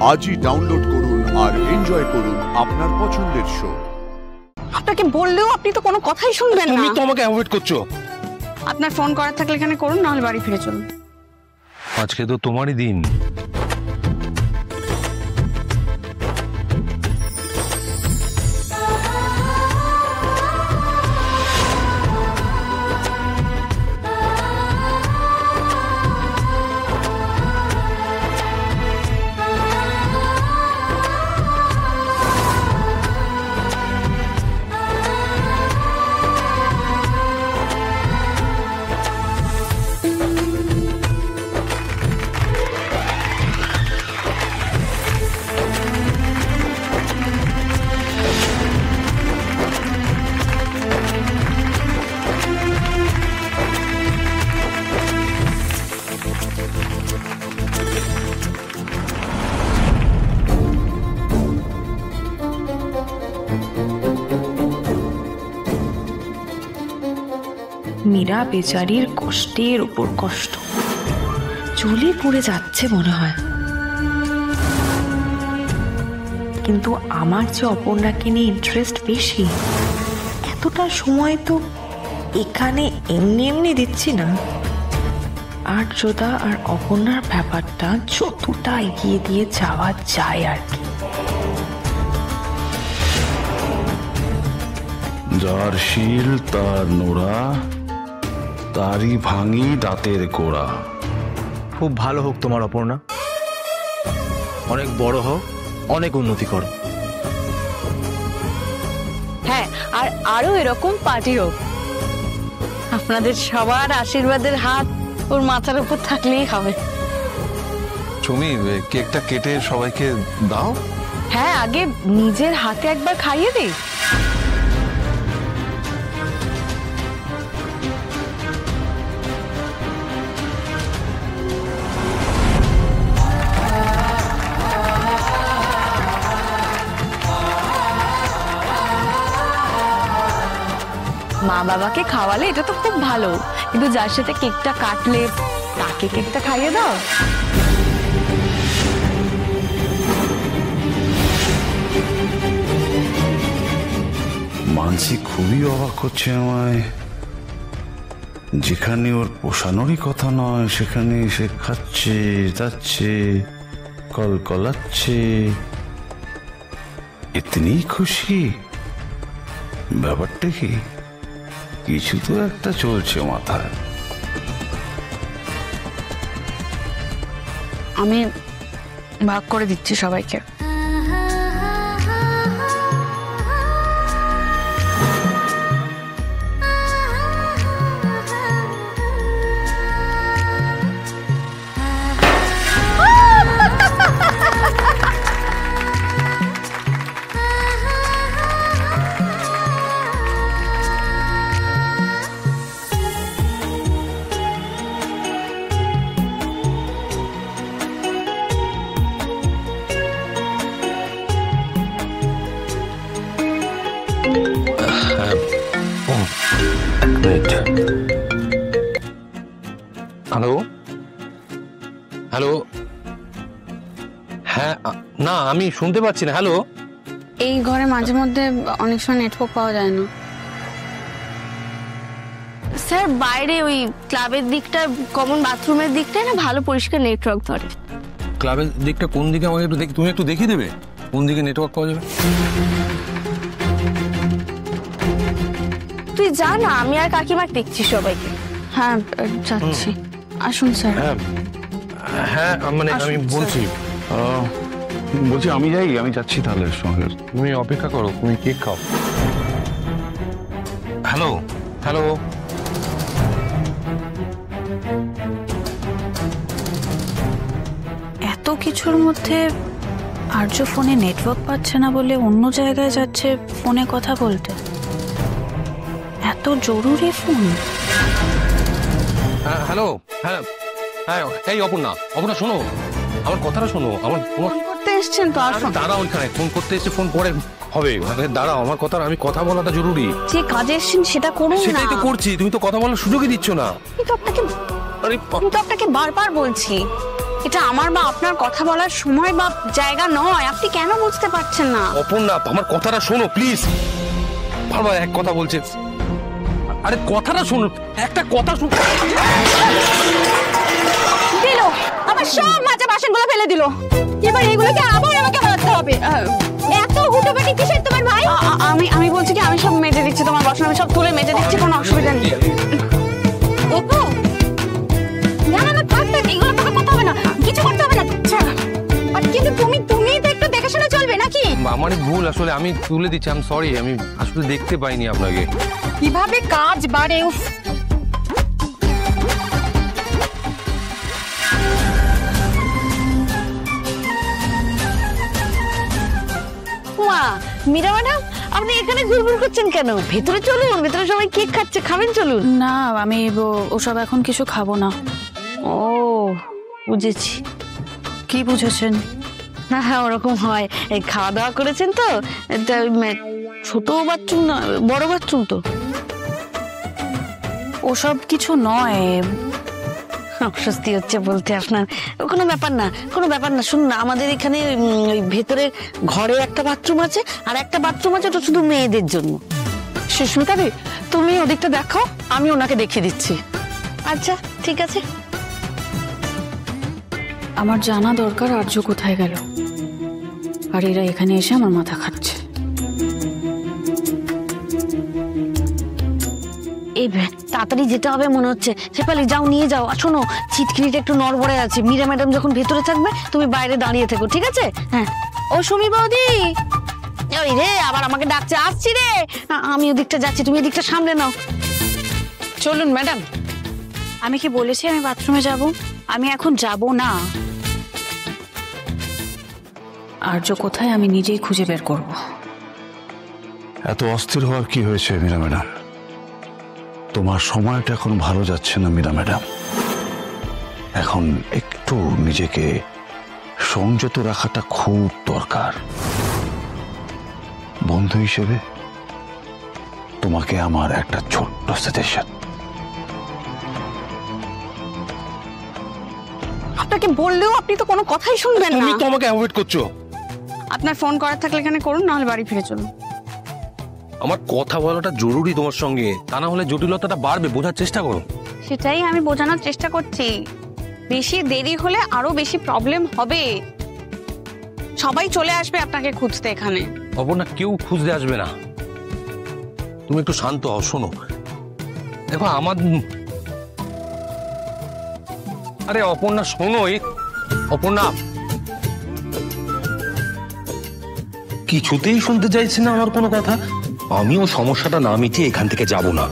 আজই ডাউনলোড করুন আর এনজয় করুন আপনার পছন্দের শো। আপনাকে বললেও আপনি তো কোনো কথাই শুনবেন না। তুমি তো আমাকে অ্যাভয়েড করছো। আপনার ফোন করার থাকলে এখানে করুন, নাহলে বাড়ি ফিরে চলুন। আজকে তো তোমারই দিন। মীরা বেচারির কষ্টের উপর কষ্ট, চুলি পড়ে যাচ্ছে মনে হয়। কিন্তু আমার যে অপর্ণাকে নিয়ে ইন্টারেস্ট বেশি, এতটা সময় তো এখানে এমনি এমনি দিচ্ছি না। আর্যদা আর অপর্ণার ব্যাপারটা যতটা এগিয়ে দিয়ে যাওয়া যায় আর কি। যার শিল তার নোড়া, তারই ভাঙি দাঁতের গোড়া। খুব ভালো হোক তোমার অপর্ণা, অনেক বড় হোক, অনেক উন্নতি করো। হ্যাঁ, আর আরো এরকম পার্টি হোক। আপনাদের সবার আশীর্বাদের হাত ওর মাথার উপর থাকলেই হবে। তুমি কেকটা কেটে সবাইকে দাও। হ্যাঁ, আগে নিজের হাতে একবার খাইয়ে দিই। মা বাবাকে খাওয়ালে এটা তো খুব ভালো, কিন্তু যার সাথে কেকটা কাটলে তাকে কেকটা খাইয়ে দাও। মানসি খুবই অবাক হচ্ছে আমায়। যেখানে ওর পোষানোরই কথা নয় সেখানে সে খাচ্ছে, যাচ্ছে, কলকলাচ্ছে। ইতনি খুশি, ব্যাপারটা কি? কিছু তো একটা চলছে মাথায়। আমি ভাগ করে দিচ্ছি সবাইকে। হ্যালো হ্যালো, হ্যাঁ না আমি শুনতে পাচ্ছি না। হ্যালো, এই ঘরে মাঝে মধ্যে অনেক সময় নেটওয়ার্ক পাওয়া যায় না স্যার। বাইরে ওই ক্লাবের দিকটা, কমন বাথরুমের দিকটায় না ভালো পরিষ্কার নেটওয়ার্ক ধরে। ক্লাবের দিকটা কোন দিকে আমাকে একটু তুমি একটু দেখিয়ে দেবে কোন দিকে নেটওয়ার্ক পাওয়া যাবে? তুই যা না, আমি আর কাকিমা দেখছি সবাইকে। হ্যাঁ যাচ্ছি, আসুন স্যার। হ্যাঁ হ্যাঁ, মানে আমি বলছি বলছি আমি যাই, আমি যাচ্ছি তাহলে সঙ্গে। তুমি অপেক্ষা করো, তুমি কেক খাও। হ্যালো হ্যালো, এত কিছুর মধ্যে আর্য ফোনে নেটওয়ার্ক পাচ্ছে না বলে অন্য জায়গায় যাচ্ছে ফোনে কথা বলতে। এত জরুরি ফোন। হ্যাঁ হ্যালো, হ্যাঁ হ্যাঁ, এই অপর্ণা, অপর্ণা শোনো আমার কথাটা শোনো। আমার ফোন করতে এসেছেন তো? দাঁড়াও, ওইখানে ফোন করতে এসে ফোন পরে হবে, দাঁড়াও, আমার কথা, আমি কথা বলাটা জরুরি। যে কাজে এসেছেন সেটা করুন না। সেটাই তো করছি, তুমি তো কথা বলার সুযোগই দিচ্ছ না। আমি তো আপনাকে বারবার বলছি এটা আমার বা আপনার কথা বলার সময় বা জায়গা নয়। আপনি কেন বুঝতে পারছেন না? অপর্ণা আমার কথাটা শোনো প্লিজ। বারবার এক কথা বলছে। আরে কথাটা শোনো, একটা কথা শোনো। দিল আমার সব মাজা বাসনগুলো ফেলে দিল। এবার এগুলোকে আবার আমাকে মারতে হবে। এত হুটোপাটি কিসের তোমার ভাই? আমি বলছি কি আমি সব মেজে দিচ্ছি, তোমার বাসন আমি সব তুলে মেজে দিচ্ছি, কোনো অসুবিধা নেই। ওপো না না না, থাক থাক, এগুলো তোকে করতে হবে না, কিছু করতে হবে না। আর কিন্তু তুমি তো একটু দেখাশোনা চলবে নাকি? আমারই ভুল আসলে, আমি তুলে দিচ্ছি। আমি সরি, আমি আসলে দেখতে পাইনি আপনাকে। কিভাবে কাজ বাড়ে। উফ, মা, মীরা ম্যাডাম আপনি এখানে ঘুরঘুর করছেন কেন? ভেতরে চলুন, ভেতরে সবাই কেক খাচ্ছে, খাবেন চলুন। না, আমি ওসব এখন কিছু খাবো না। ও বুঝেছি। কি বুঝেছেন? না হ্যাঁ, ওরকম হয়। এই খাওয়া দাওয়া করেছেন তো, এটা ছোট বাথরুম না, বড় বাথরুম তো। ওসব কিছু নয়। অস্বস্তি হচ্ছে বলতে আপনার? কোনো ব্যাপার না, কোনো ব্যাপার না। শুনুন না, আমাদের এখানে ওই ভেতরে ঘরে একটা বাথরুম আছে, আর একটা বাথরুম আছে ওটা শুধু মেয়েদের জন্য। সুস্মিতা দি, তুমি ওদিকটা দেখো, আমি ওনাকে দেখিয়ে দিচ্ছি। আচ্ছা ঠিক আছে। আমার জানা দরকার আর্য কোথায় গেল, আর এরা এখানে এসে আমার মাথা খাচ্ছে। এই তাড়াতাড়ি যেতে হবে মনে হচ্ছে। শেফালি যাও, নিয়ে যাও। আর শোনো, ছিটকিনিটা একটু নড়বড়ে আছে। মীরা ম্যাডাম যখন ভেতরে থাকবে তুমি বাইরে দাঁড়িয়ে থেকো, ঠিক আছে? হ্যাঁ। ও সুমি বৌদি, ওই রে আবার আমাকে ডাকছে, আসছি রে। আমি ওদিকটা যাচ্ছি, তুমি এদিকটা সামলে নাও। চলুন ম্যাডাম। আমি কি বলেছি আমি বাথরুমে যাব? আমি এখন যাব না। আর্য কোথায় আমি নিজেই খুঁজে বের করব। এত অস্থির হওয়ার কি হয়েছে মীরা ম্যাডাম? তোমার সময়টা এখন ভালো যাচ্ছে না মীরা ম্যাডাম। এখন একটু নিজেকে সংযত রাখাটা খুব দরকার। বন্ধু হিসেবে তোমাকে আমার একটা ছোট্ট সাজেশন। আপনাকে বললেও আপনি তো কোনো কথাই শুনবেন তুমি না। তো আমাকে অ্যাভয়েড করছো। আপনার ফোন করার থাকলে এখানে করুন, নাহলে বাড়ি ফিরে চলুন। আমার কথা বলাটা জরুরি তোমার সঙ্গে, তা না হলে জটিলতাটা বাড়বে। বোঝার চেষ্টা করো। সেটাই আমি বোঝানোর চেষ্টা করছি। বেশি দেরি হলে আরো বেশি প্রবলেম হবে। সবাই চলে আসবে আপনাকে খুঁজতে এখানে। অপর্ণা, কেউ খুঁজতে আসবে না। তুমি একটু শান্ত হও। শোনো দেখো আমার, আরে অপর্ণা শোনো, অপর্ণা কিছুতেই শুনতে চাইছি না আমার কোনো কথা। আমিও সমস্যাটা না মিটিয়ে এখান থেকে যাব না।